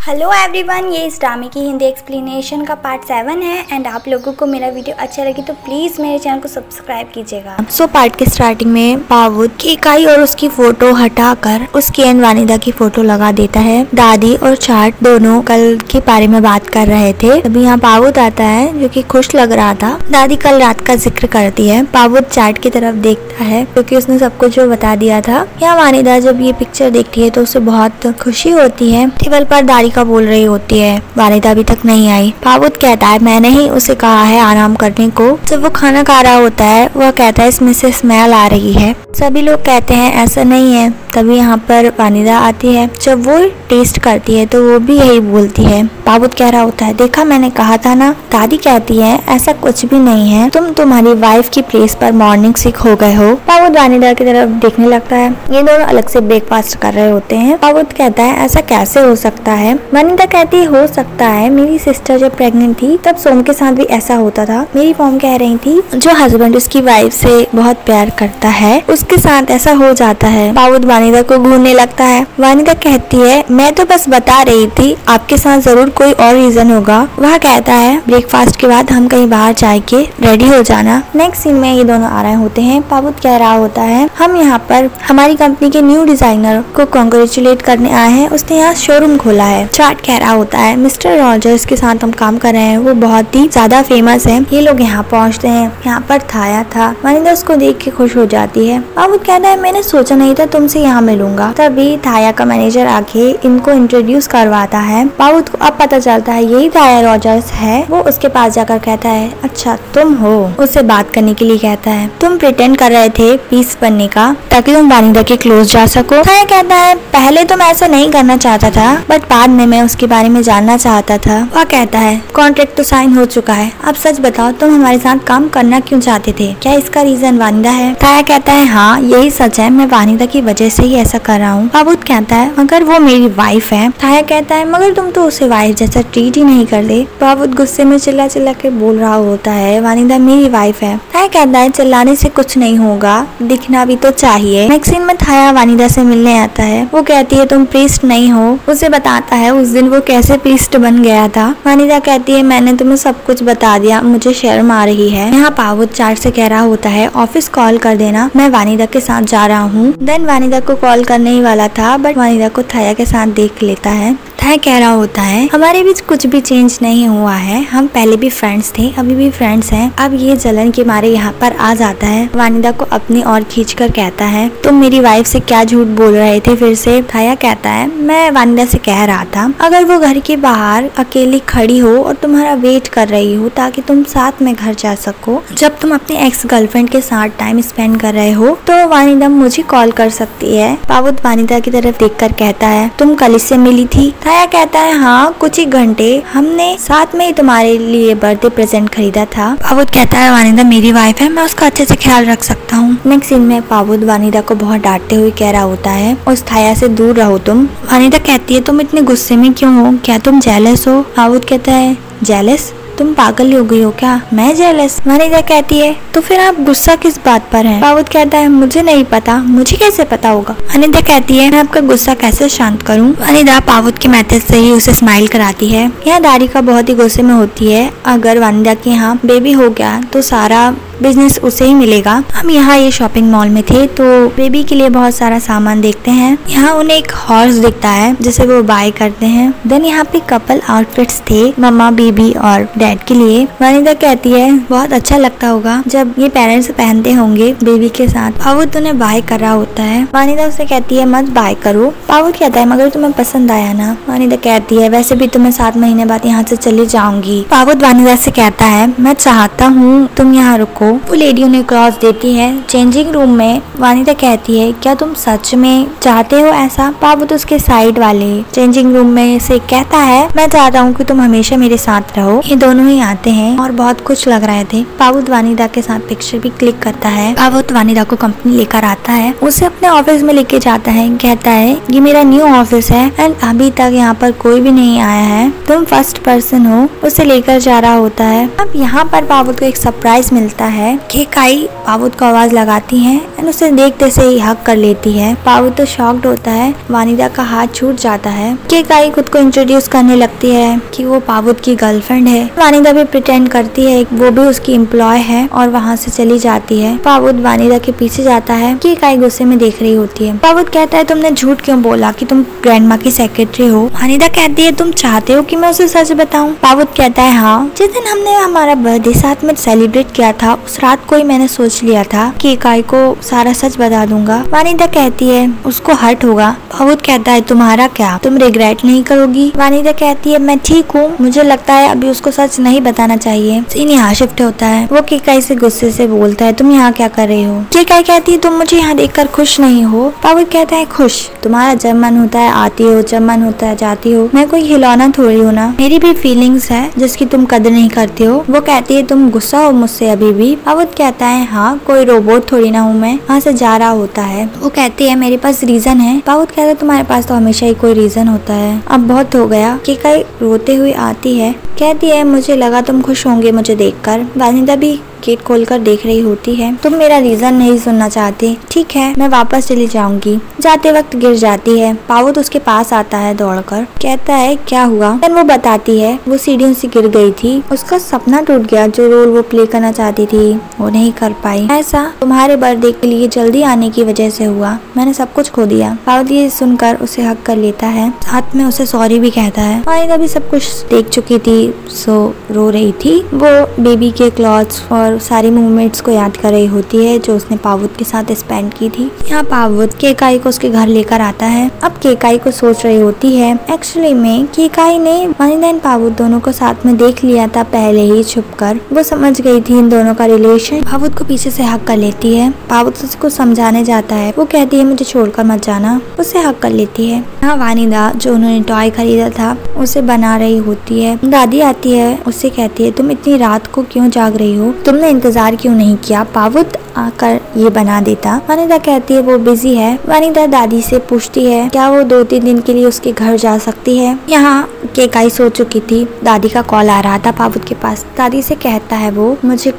Hello everyone, ये इस ड्रामे की हिंदी एक्सप्लेनेशन का पार्ट 7 है एंड आप लोगों को मेरा वीडियो अच्छा लगे तो प्लीज़ मेरे चैनल को सब्सक्राइब कीजिएगा। पार्ट के स्टार्टिंग में पावुद की इकाई और उसकी फोटो हटाकर उसकी एंड वानिदा की फोटो लगा देता है। दादी और चाट दोनों कल के बारे में बात कर रहे थे। तभी यहाँ पावुद आता है जो कि खुश लग रहा था। दादी कल रात का जिक्र करती है। पावुद चाट की तरफ देखता है क्योंकि उसने सब कुछ जो बता दिया था। यहाँ वानिदा जब ये पिक्चर देखती है तो उसे बहुत खुशी होती है। टेबल पर दादी का बोल रही होती है, वानिदा अभी तक नहीं आई। पावुद कहता है मैंने ही उसे कहा है आराम करने को। जब वो खाना खा रहा होता है वह कहता है इसमें से स्मेल आ रही है। सभी लोग कहते हैं ऐसा नहीं है। तभी यहाँ पर वानिदा आती है। जब वो टेस्ट करती है तो वो भी यही बोलती है। पावुद कह रहा होता है देखा मैंने कहा था ना। दादी कहती है ऐसा कुछ भी नहीं है, तुम तुम्हारी वाइफ की प्लेस पर मॉर्निंग सिक हो गए हो। पावुद वानिदा की तरफ देखने लगता है। ये दोनों अलग से ब्रेकफास्ट कर रहे होते हैं। पावुद कहता है ऐसा कैसे हो सकता है। वानिदा कहती है हो सकता है, मेरी सिस्टर जब प्रेग्नेंट थी तब सोम के साथ भी ऐसा होता था। मेरी मॉम कह रही थी जो हस्बैंड उसकी वाइफ से बहुत प्यार करता है उसके साथ ऐसा हो जाता है। पावुद वानिदा को घूरने लगता है। वानिदा कहती है मैं तो बस बता रही थी, आपके साथ जरूर कोई और रीजन होगा। वह कहता है ब्रेकफास्ट के बाद हम कहीं बाहर जाके रेडी हो जाना। नेक्स्ट सीन में ये दोनों आ रहे होते हैं। पावुद कह रहा होता है हम यहाँ पर हमारी कंपनी के न्यू डिजाइनर को कांग्रेचुलेट करने आए हैं, उसने यहाँ शोरूम खोला है। चाट कह रहा होता है मिस्टर रॉजर्स के साथ हम काम कर रहे हैं, वो बहुत ही ज्यादा फेमस है। ये लोग यहाँ पहुँचते हैं। यहाँ पर थाया था। वानिदा उसको देख के खुश हो जाती है। पावुद कहता है मैंने सोचा नहीं था तुमसे यहाँ मिलूंगा। तभी थाया का मैनेजर आके इनको इंट्रोड्यूस करवाता है। पावुद को अब पता चलता है यही थाया रॉजर्स है। वो उसके पास जाकर कहता है अच्छा तुम हो। उससे बात करने के लिए कहता है तुम प्रिटेंड कर रहे थे पीस बनने का ताकि तुम वानिदा के क्लोज जा सको। थाया कहता है पहले तो मैं ऐसा नहीं करना चाहता था बट बाद में मैं उसके बारे में जानना चाहता था। वह कहता है कॉन्ट्रैक्ट तो साइन हो चुका है, अब सच बताओ तुम हमारे साथ काम करना क्यों चाहते थे, क्या इसका रीजन वानिदा है। थाया कहता है हाँ यही सच है, मैं वानिदा की वजह से ही ऐसा कर रहा हूँ। पावुद कहता है मगर वो मेरी वाइफ है। थाया कहता है मगर तुम तो उसे वाइफ जैसा ट्रीट ही नहीं करते। पावुद गुस्से में चिल्ला चिल्ला के बोल रहा होता है वानिदा मेरी वाइफ है। थाया कहता है चिल्लाने से कुछ नहीं होगा, दिखना भी तो चाहिए। नेक्स्ट सीन में थाया वानिदा से मिलने आता है। वो कहती है तुम प्रीस्ट नहीं हो। उसे बताता है उस दिन वो कैसे प्रीस्ट बन गया था। वानिदा कहती है मैंने तुम्हें सब कुछ बता दिया, मुझे शर्म आ रही है। यहाँ पावुद चाट से कह रहा होता है ऑफिस कॉल कर देना, मैं वानिदा के साथ जा रहा हूँ। देन वानिदा को कॉल करने ही वाला था बट वानिदा को थाया के साथ देख लेता है। थाया कह रहा होता है हमारे बीच कुछ भी चेंज नहीं हुआ है, हम पहले भी फ्रेंड्स थे अभी भी फ्रेंड्स हैं। अब ये जलन के मारे यहाँ पर आ जाता है। वानिदा को अपनी ओर खींचकर कहता है तुम मेरी वाइफ से क्या झूठ बोल रहे थे फिर से। थाया कहता है मैं वानिदा से कह रहा था अगर वो घर के बाहर अकेली खड़ी हो और तुम्हारा वेट कर रही हो ताकि तुम साथ में घर जा सको, जब तुम अपने एक्स गर्लफ्रेंड के साथ टाइम स्पेंड कर रहे हो तो वानिदा मुझे कॉल कर सकती है। पावुद वानिदा की तरफ देखकर कहता है तुम कल इससे मिली थी। थाया कहता है हाँ कुछ ही घंटे, हमने साथ में ही तुम्हारे लिए बर्थडे प्रेजेंट खरीदा था। पावुद कहता है वानिदा मेरी वाइफ है, मैं उसका अच्छे से ख्याल रख सकता हूँ। नेक्स्ट सीन में पावुद वानिदा को बहुत डांटते हुए कह रहा होता है उस थाया से दूर रहो तुम। वानिदा कहती है तुम इतने गुस्से में क्यों हो, क्या तुम जेलस हो। पावुद कहता है जेलस, तुम पागल हो गई हो क्या, मैं जेलस। वानिदा कहती है तो फिर आप गुस्सा किस बात पर है। पावुद कहता है मुझे नहीं पता, मुझे कैसे पता होगा। वानिदा कहती है मैं आपका गुस्सा कैसे शांत करूं। वानिदा पावुद के मेथड से ही उसे स्माइल कराती है। यहाँ दारिका बहुत ही गुस्से में होती है। अगर वानिदा के यहाँ बेबी हो गया तो सारा बिजनेस उसे ही मिलेगा। हम यहाँ ये शॉपिंग मॉल में थे तो बेबी के लिए बहुत सारा सामान देखते हैं। यहाँ उन्हें एक हॉर्स दिखता है जिसे वो बाय करते हैं। देन यहाँ पे कपल आउटफिट्स थे मम्मा बेबी और डैड के लिए। वानिदा कहती है बहुत अच्छा लगता होगा जब ये पेरेंट्स पहनते होंगे बेबी के साथ। पावुद उन्हें बाय कर रहा होता है। वानिदा उसे कहती है मत बाय करो। पावुद कहता है मगर तुम्हें पसंद आया ना। वानिदा कहती है वैसे भी तुम्हें 7 महीने बाद यहाँ से चली जाऊंगी। पावुद वानिदा से कहता है मैं चाहता हूँ तुम यहाँ रुको। वो लेडी उन्हें क्रॉस देती है। चेंजिंग रूम में वानिदा कहती है क्या तुम सच में चाहते हो ऐसा। पावुद उसके साइड वाले चेंजिंग रूम में से कहता है मैं चाहता हूँ कि तुम हमेशा मेरे साथ रहो। ये दोनों ही आते हैं और बहुत खुश लग रहे थे। पावुद वानिदा के साथ पिक्चर भी क्लिक करता है। पावुद वानिदा को कंपनी लेकर आता है, उसे अपने ऑफिस में लेके जाता है। कहता है ये मेरा न्यू ऑफिस है एंड अभी तक यहाँ पर कोई भी नहीं आया है, तुम फर्स्ट पर्सन हो उसे लेकर जा रहा होता है। अब यहाँ पर पावुत को एक सरप्राइज मिलता है। केकाई पावुत को आवाज लगाती है एंड उसे देखते से ही हक कर लेती है। पावुत तो शॉक्ड होता है, वानिदा का हाथ छूट जाता है। केकाई खुद को इंट्रोड्यूस करने लगती है कि वो पावुत की गर्लफ्रेंड है। वानिदा भी प्रिटेंड करती है वो भी उसकी एम्प्लॉय है और वहाँ से चली जाती है। पावुत वानिदा के पीछे जाता है। केकाई गुस्से में देख रही होती है। पावुत कहता है तुमने झूठ क्यों बोला कि तुम ग्रैंडमा की सेक्रेटरी हो। वानिदा कहती है तुम चाहते हो कि मैं उसे सच बताऊं। पावुत कहता है हाँ, जिस दिन हमने हमारा बर्थडे साथ में सेलिब्रेट किया था उस रात को ही मैंने सोच लिया था कि केकाई को सारा सच बता दूंगा। वानिदा कहती है उसको हर्ट होगा। पावुत कहता है तुम्हारा क्या, तुम रिग्रेट नहीं करोगी। वानिदा कहती है मैं ठीक हूँ, मुझे लगता है अभी उसको सच नहीं बताना चाहिए। सीन यहाँ शिफ्ट होता है। वो केकाई से गुस्से से बोलता है तुम यहाँ क्या कर रही हो। केकाई कहती है तुम मुझे यहाँ देखकर खुश नहीं हो। पावुत कहता है खुश, तुम्हारा जब मन होता है आती हो, जब मन होता है जाती हो, मैं कोई खिलौना थोड़ी हूँ ना, मेरी भी फीलिंग्स है जिसकी तुम कदर नहीं करती हो। वो कहती है तुम गुस्सा हो मुझसे अभी भी। पावुत कहता है हाँ, कोई रोबोट थोड़ी ना हूँ मैं। वहाँ से जा रहा होता है। वो कहती है मेरे पास रीजन है। पावुत कहता है तुम्हारे पास तो हमेशा ही कोई रीजन होता है, अब बहुत हो गया। केकाई रोते हुए आती है, कहती है मुझे लगा तुम खुश होंगे मुझे देखकर। वानिदा भी गेट खोलकर देख रही होती है। तुम मेरा रीजन नहीं सुनना चाहते, ठीक है मैं वापस चली जाऊंगी। जाते वक्त गिर जाती है। पावुत उसके पास आता है दौड़कर, कहता है क्या हुआ। वो बताती है वो सीढ़ियों से गिर गई थी, उसका सपना टूट गया, जो रोल वो प्ले करना चाहती थी वो नहीं कर पाई। ऐसा तुम्हारे बर्थडे के लिए जल्दी आने की वजह से हुआ, मैंने सब कुछ खो दिया। पावुत ये सुनकर उसे हक कर लेता है, साथ में उसे सॉरी भी कहता है। वानिदा भी सब कुछ देख चुकी थी, सो रो रही थी। वो बेबी के क्लॉथ्स और सारी मूवमेंट्स को याद कर रही होती है जो उसने पावुत के साथ स्पेंड की थी। यहाँ पावुत केकाई को उसके घर लेकर आता है। अब केकाई को सोच रही होती है एक्चुअली में केकाई ने वानिदा एंड पावुत दोनों को साथ में देख लिया था पहले ही छुपकर। वो समझ गई थी इन दोनों का रिलेशन। पावुत को पीछे से हक कर लेती है। पावुत उसको समझाने जाता है। वो कहती है मुझे छोड़कर मत जाना, उसे हक कर लेती है। यहाँ वानिदा जो उन्होंने टॉय खरीदा था उसे बना रही होती है। दादी आती है, उससे कहती है तुम इतनी रात को क्यों जाग रही हो, तुमने इंतजार क्यों नहीं किया, पावुत आकर ये बना देता। वानिदा कहती है वो बिजी है। वानिदा दादी से पूछती है क्या वो 2-3 दिन के लिए उसके घर जा सकती है। यहाँ केकाई सो चुकी थी। दादी का कॉल आ रहा था पावुत के पास। दादी से कहता है वो मुझे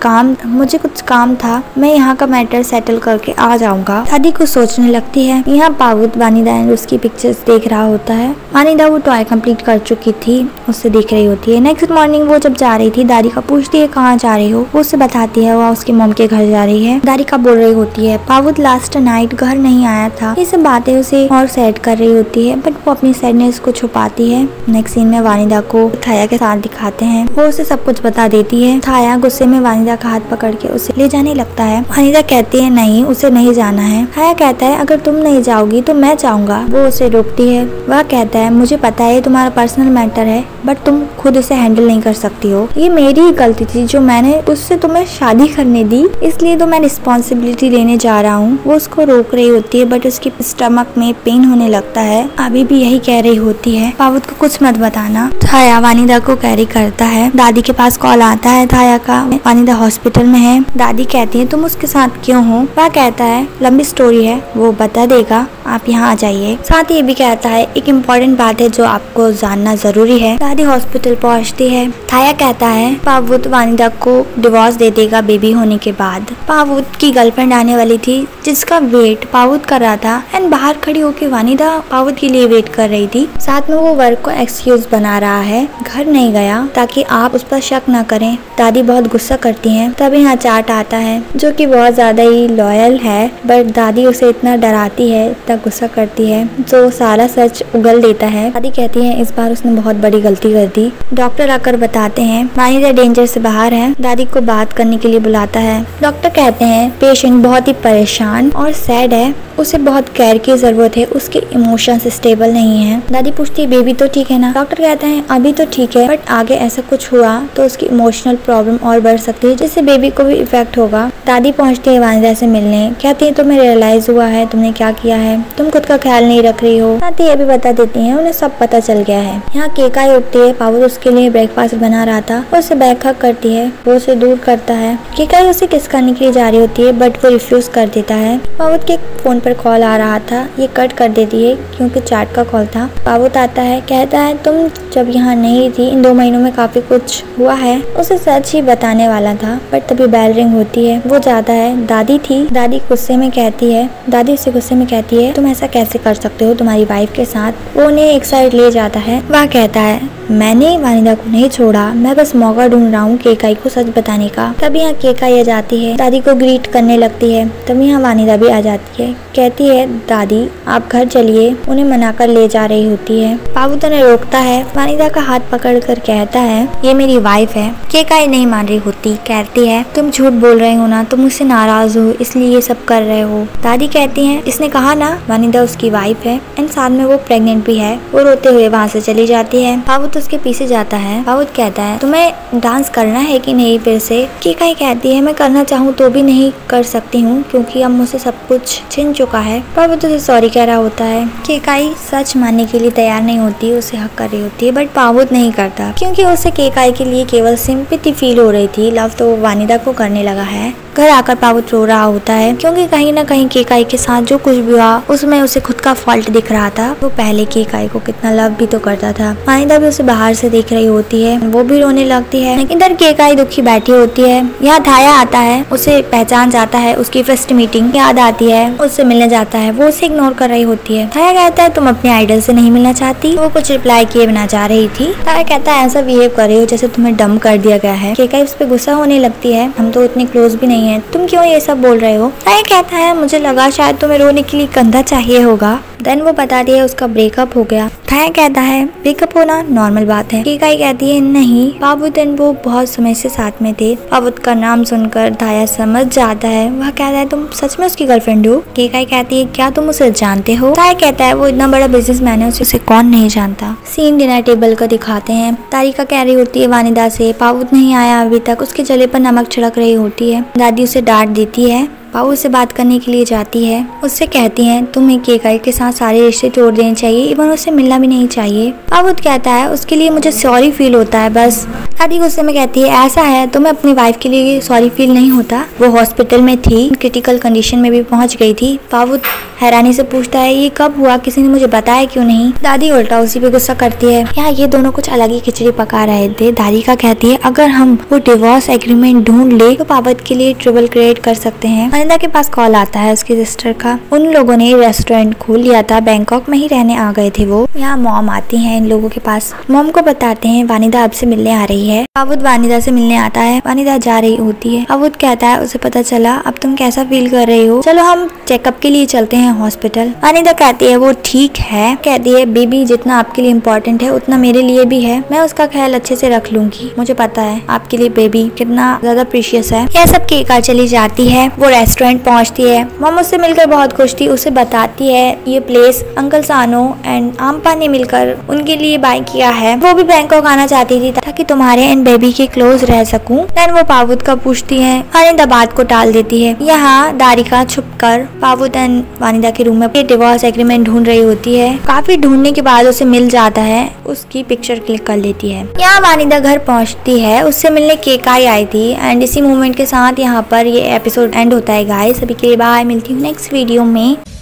कुछ काम था, मैं यहाँ का मैटर सेटल करके आ जाऊंगा। दादी को सोचने लगती है। यहाँ पावुत वानिदा एंड उसकी पिक्चर्स देख रहा होता है। वानिदा वो टॉय कंप्लीट कर चुकी थी, उससे देख रही होती है। नेक्स्ट मॉर्निंग वो जब जा रही थी दादी का पूछती है कहाँ जा रही हो। वो उसे बताती है वो उसकी मॉम के घर जा रही है। दादी का बोल रही होती है पावुत लास्ट नाइट घर नहीं आया था। ये सब बातें उसे और सैड कर रही होती है बट वो अपनी सैडनेस को छुपाती है। नेक्स्ट सीन में वानिदा को थाया के साथ दिखाते हैं। वो उसे सब कुछ बता देती है। थाया गुस्से में वानिदा का हाथ पकड़ के उसे ले जाने लगता है। वानिदा कहती है नहीं, उसे नहीं जाना है। थाया कहता है अगर तुम नहीं जाओगी तो मैं जाऊंगा। वो उसे रोकती है। वह कहता है मुझे पता है तुम्हारा पर्सनल मैटर है बट तुम खुद इसे हैंडल नहीं कर सकती हो। ये मेरी ही गलती थी जो मैंने उससे तुम्हें शादी करने दी, इसलिए तो मैं रिस्पॉन्सिबिलिटी लेने जा रहा हूँ। वो उसको रोक रही होती है बट उसकी स्टमक में पेन होने लगता है। अभी भी यही कह रही होती है पावुत को कुछ मत बताना। थाया वानिदा को कैरी करता है। दादी के पास कॉल आता है थाया का। वानिदा हॉस्पिटल में है। दादी कहती है तुम उसके साथ क्यों हो। वह कहता है लंबी स्टोरी है, वो बता देगा, आप यहाँ आ जाइए। साथ ही ये भी कहता है एक इम्पोर्टेंट बात है जो आपको जानना जरूरी है। दादी हॉस्पिटल पहुँचती है। थाया कहता है पावुत वानिदा को डिवोर्स दे देगा बेबी होने के बाद। पावुत की गर्लफ्रेंड आने वाली थी जिसका वेट पावुत कर रहा था एंड बाहर खड़ी होकर वानिदा पावुत के लिए वेट कर रही थी। साथ में वो वर्क को एक्सक्यूज बना रहा है, घर नहीं गया ताकि आप उस पर शक न करें। दादी बहुत गुस्सा करती हैं। तब यहाँ चाट आता है जो कि बहुत ज्यादा ही लॉयल है बट दादी उसे इतना डराती है, इतना गुस्सा करती है जो सारा सच उगल देता है। दादी कहती है इस बार उसने बहुत बड़ी गलती कर दी। डॉक्टर आकर बताते हैं वानिदा डेंजर से बाहर है। दादी को बात करने के लिए बुलाता है। डॉक्टर कहते हैं पेशेंट बहुत ही परेशान और सैड है, उसे बहुत केयर की जरूरत है, उसके इमोशंस स्टेबल नहीं है। दादी पूछती है बेबी तो ठीक है ना। डॉक्टर कहते हैं अभी तो ठीक है बट आगे ऐसा कुछ हुआ तो उसकी इमोशनल प्रॉब्लम और बढ़ सकती है जिससे बेबी को भी इफेक्ट होगा। दादी पहुंचती है वानिदा से मिलने। कहती है तुम्हें रियलाइज हुआ है तुमने क्या किया है, तुम खुद का ख्याल नहीं रख रही हो। दादी ये भी बता देती है उन्हें सब पता चल गया है। यहाँ केकाई उठती है। पावुत उसके लिए ब्रेकफास्ट बना रहा था। वो उसे बैक हग करती है। वो उसे दूर कर करता है। केकाई उसे किस करने के लिए जा रही होती है बट वो रिफ्यूज कर देता है। पावुत के फोन पर कॉल आ रहा था, ये कट कर देती है क्योंकि चैट का कॉल था। पावुत आता है, कहता है तुम जब यहाँ नहीं थी इन 2 महीनों में काफी कुछ हुआ है। उसे सच ही बताने वाला था बट तभी बेल रिंग होती है। वो जाता है, दादी थी। दादी गुस्से में कहती है, दादी उसे गुस्से में कहती है तुम ऐसा कैसे कर सकते हो तुम्हारी वाइफ के साथ। वो उन्हें एक साइड ले जाता है। वह कहता है मैंने वानिदा को नहीं छोड़ा, मैं बस मौका ढूंढ रहा हूँ केकाई को सच बताने का। तभी यहाँ केकाई आ जाती है, दादी को ग्रीट करने लगती है। तभी यहाँ वानिदा भी आ जाती है, कहती है दादी आप घर चलिए, उन्हें मनाकर ले जा रही होती है। पावुत उन्हें रोकता है, वानिदा का हाथ पकड़कर कहता है ये मेरी वाइफ है। केकाई नहीं मान रही होती, कहती है तुम झूठ बोल रहे हो ना, तुम मुझसे नाराज हो इसलिए ये सब कर रहे हो। दादी कहती है इसने कहा ना वानिदा उसकी वाइफ है एंड साथ में वो प्रेग्नेंट भी है। वो रोते हुए वहाँ से चली जाती है। पावुत उसके पीछे जाता है। पावुत कहता है तुम्हें डांस करना है कि नहीं फिर से। केकाई कहती है मैं करना चाहूँ तो भी नहीं कर सकती हूँ क्योंकि अब मुझसे सब कुछ छिन चुका है। पावुत उसे सॉरी कह रहा होता है। केकाई सच मानने के लिए तैयार नहीं होती, उसे हक कर रही होती है बट पावुत नहीं करता क्योंकि उसे केकाई के लिए केवल सिंपैथी फील हो रही थी। लव तो वो वानिदा को करने लगा है। घर आकर पावुत रो रहा होता है क्योंकि कहीं ना कहीं केकाई के साथ जो कुछ भी हुआ उसमें उसे खुद का फॉल्ट दिख रहा था। वो पहले केकाई को कितना लव भी तो करता था। वानिदा भी उसे बाहर से देख रही होती है, वो भी रोने लगती है। इधर केकाई दुखी बैठी होती है। यहाँ धाया आता है, उसे पहचान जाता है, उसकी फर्स्ट मीटिंग याद आती है, उससे मिलने जाता है। वो उसे इग्नोर कर रही होती है। धाया कहता है तुम अपने आइडल से नहीं मिलना चाहती। वो कुछ रिप्लाई किए बिना जा रही थी। धाया कहता है ऐसा बिहेव कर रही हो जैसे तुम्हें डंप कर दिया गया है। केकाई उस पर गुस्सा होने लगती है, हम तो उतने क्लोज भी नहीं है, तुम क्यों ये सब बोल रहे हो। धाया कहता है मुझे लगा शायद तुम्हें रोने के लिए कंधा चाहिए होगा। देन वो बताती है उसका ब्रेकअप हो गया। धाया कहता है ब्रेकअप होना नॉर्मल बात है। केकाई कहती है नहीं, पावुत एंड वो बहुत समय से साथ में थे। पावुत का नाम सुनकर धाया समझ जाता है। वह कहता है तुम सच में उसकी गर्लफ्रेंड हो। केकाई कहती है क्या तुम उसे जानते हो। धाया कहता है वो इतना बड़ा बिजनेसमैन है, उसे कौन नहीं जानता। सीन डिनर टेबल का दिखाते हैं। तारिका कह रही होती है वानिदा से पावुत नहीं आया अभी तक, उसके गले पर नमक छिड़क रही होती है। दादी उसे डांट देती है। पावुत से बात करने के लिए जाती है। उससे कहती है तुम्हें केकाई के साथ सारे रिश्ते तोड़ देने चाहिए, इवन उससे मिलना भी नहीं चाहिए। पावुत कहता है उसके लिए मुझे सॉरी फील होता है बस। दादी गुस्से में कहती है ऐसा है तुम्हें अपनी वाइफ के लिए सॉरी फील नहीं होता, वो हॉस्पिटल में थी, क्रिटिकल कंडीशन में भी पहुंच गई थी। पावुत हैरानी से पूछता है ये कब हुआ, किसी ने मुझे बताया क्यों नहीं। दादी उल्टा उसी पे गुस्सा करती है। यहाँ ये दोनों कुछ अलग ही खिचड़ी पका रहे थे। दादी का कहती है अगर हम वो डिवोर्स एग्रीमेंट ढूंढ ले तो पावुत के लिए ट्रबल क्रिएट कर सकते हैं। वानिदा के पास कॉल आता है उसकी सिस्टर का। उन लोगों ने रेस्टोरेंट खोल लिया था, बैंकॉक में ही रहने आ गए थे वो। यहाँ मॉम आती है इन लोगों के पास। मॉम को बताते हैं वानिदा अब से मिलने आ रही है। पावुत वानिदा से मिलने आता है। वानिदा जा रही होती है। पावुत कहता है उसे पता चला, अब तुम कैसा फील कर रही हो, चलो हम चेकअप के लिए चलते हैं हॉस्पिटल। वानिदा कहती है वो ठीक है। कहती है बेबी जितना आपके लिए इम्पोर्टेंट है उतना मेरे लिए भी है, मैं उसका ख्याल अच्छे से रख लूंगी। मुझे पता है आपके लिए बेबी कितना ज्यादा प्रीशियस है। यह सब केकर चली जाती है। वो रेस्टोरेंट पहुंचती है। मॉम उससे मिलकर बहुत खुश थी। उसे बताती है ये प्लेस अंकल सानो एंड आम्पा ने मिलकर उनके लिए बाय किया है। वो भी बैंकॉक आना चाहती थी ताकि तुम्हारे एंड बेबी के क्लोज रह सकूं। देन वो पावुत का पूछती है। वानिदा बात को टाल देती है। यहाँ दारिका छुपकर पावुत एंड वानिदा के रूम में डिवोर्स एग्रीमेंट ढूंढ रही होती है। काफी ढूंढने के बाद उसे मिल जाता है, उसकी पिक्चर क्लिक कर लेती है। यहाँ वानिदा घर पहुँचती है। उससे मिलने केकाई आई थी एंड इसी मूवमेंट के साथ यहाँ पर ये एपिसोड एंड होता है गाइस। सभी के लिए बाय, मिलती हूँ नेक्स्ट वीडियो में।